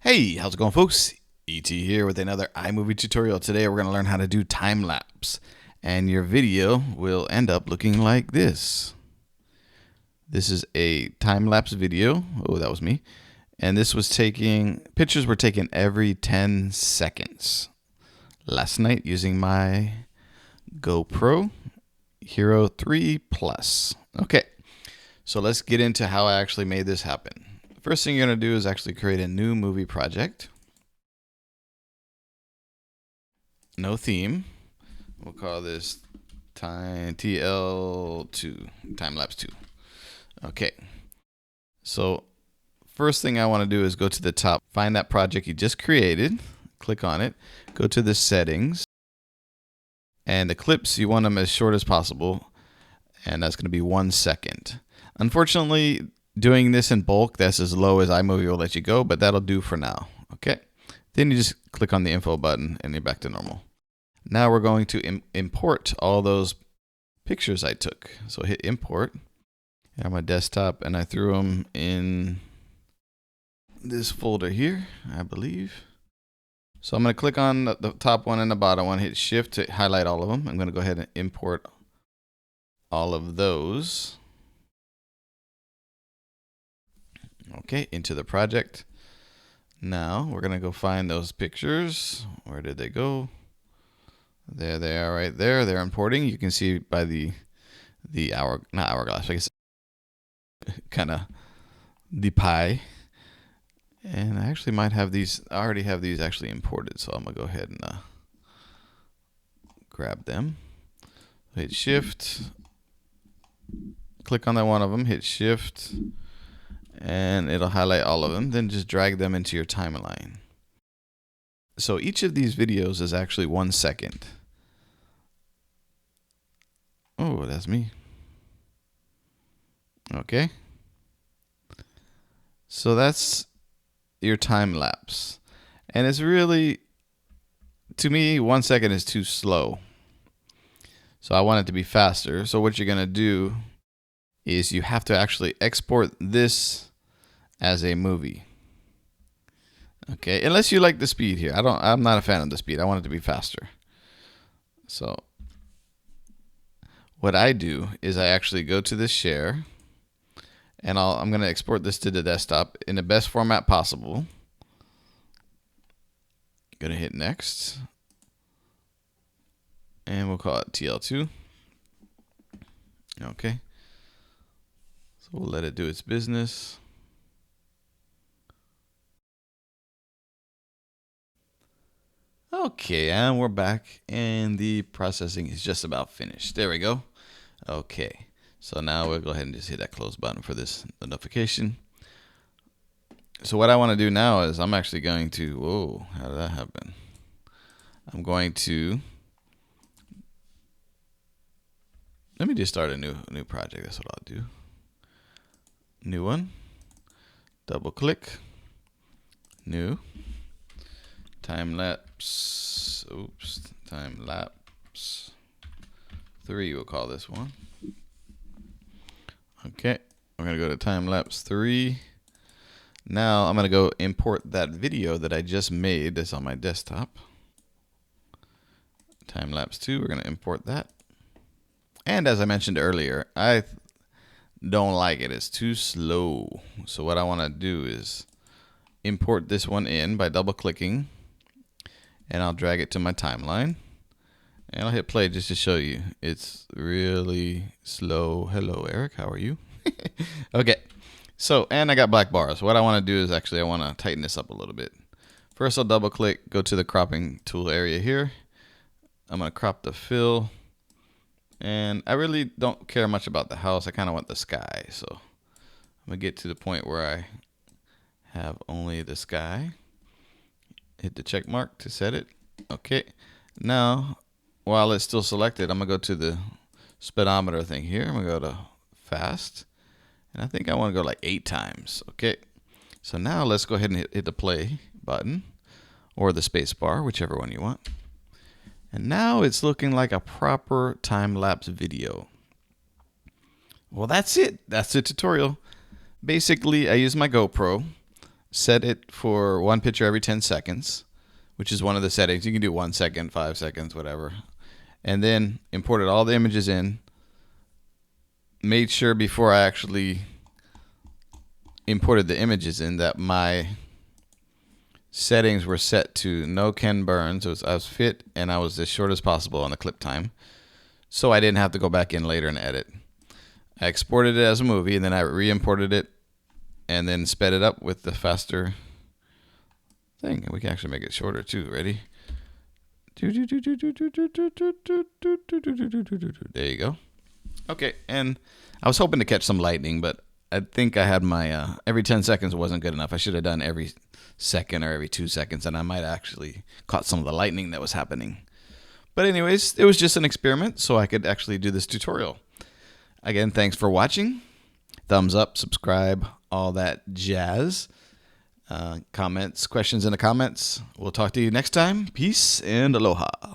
Hey, how's it going, folks? ET here with another iMovie tutorial. Today we're going to learn how to do time-lapse, and your video will end up looking like this. This is a time-lapse video. Oh, that was me. And this was pictures were taken every 10 seconds. Last night using my GoPro Hero 3 Plus. Okay, so let's get into how I actually made this happen. First thing you're going to do is actually create a new movie project. No theme. We'll call this TL2, Time-Lapse 2. Okay. So first thing I want to do is go to the top, find that project you just created, click on it, go to the settings, and the clips, you want them as short as possible, and that's going to be 1 second. Unfortunately, doing this in bulk, that's as low as iMovie will let you go, but that'll do for now. Okay. Then you just click on the info button and you're back to normal. Now we're going to import all those pictures I took. So hit import. I have my desktop and I threw them in this folder here, I believe. So I'm going to click on the top one and the bottom one, hit shift to highlight all of them. I'm going to go ahead and import all of those. Okay, into the project. Now we're gonna go find those pictures. Where did they go? There they are, right there. They're importing. You can see by the not hourglass, I guess, kind of the pie. And I actually might have these. I already have these actually imported, so I'm gonna go ahead and grab them. Hit shift. Click on that one of them. Hit shift. And it'll highlight all of them. Then just drag them into your timeline. So each of these videos is actually 1 second. Oh, that's me. Okay. So that's your time lapse. And it's really, to me, 1 second is too slow. So I want it to be faster. So what you're going to do is you have to actually export this as a movie. Okay, unless you like the speed here. I'm not a fan of the speed. I want it to be faster. So what I do is I actually go to this share and I'm going to export this to the desktop in the best format possible. Going to hit next. And we'll call it TL2. Okay. So we'll let it do its business. Okay, and we're back, and the processing is just about finished. There we go. Okay, so now we'll go ahead and just hit that close button for this notification. So what I want to do now is I'm actually going to, whoa, how did that happen? I'm going to, let me just start a new project. That's what I'll do. New one, double click, new, time-lapse, time-lapse 3, we'll call this one. Okay, we're gonna go to time-lapse 3. Now I'm gonna go import that video that I just made that's on my desktop. Time-lapse 2, we're gonna import that. And as I mentioned earlier, I don't like it. It's too slow. So what I want to do is import this one in by double clicking, and I'll drag it to my timeline, and I'll hit play just to show you. It's really slow. Hello, Eric. How are you? Okay. So, and I got black bars. What I want to do is actually I want to tighten this up a little bit. First, I'll double click, go to the cropping tool area here. I'm going to crop the fill. And I really don't care much about the house. I kind of want the sky. So I'm going to get to the point where I have only the sky. Hit the check mark to set it. Okay. Now, while it's still selected, I'm going to go to the speedometer thing here. I'm going to go to fast. And I think I want to go like 8 times. Okay. So now let's go ahead and hit the play button or the space bar, whichever one you want. And now it's looking like a proper time-lapse video. Well, that's it. That's the tutorial. Basically, I use my GoPro, set it for one picture every 10 seconds, which is one of the settings. You can do 1 second, 5 seconds, whatever. And then imported all the images in. Made sure before I actually imported the images in that my settings were set to no Ken Burns. So I was fit and I was as short as possible on the clip time, so I didn't have to go back in later and edit. I exported it as a movie and then I re-imported it and then sped it up with the faster thing. We can actually make it shorter too. Ready? There you go. Okay, and I was hoping to catch some lightning, but I think I had my every 10 seconds wasn't good enough. I should have done every second or every 2 seconds, and I might actually caught some of the lightning that was happening. But anyways, it was just an experiment, so I could actually do this tutorial. Again, thanks for watching. Thumbs up, subscribe, all that jazz. Comments, questions in the comments. We'll talk to you next time. Peace and aloha.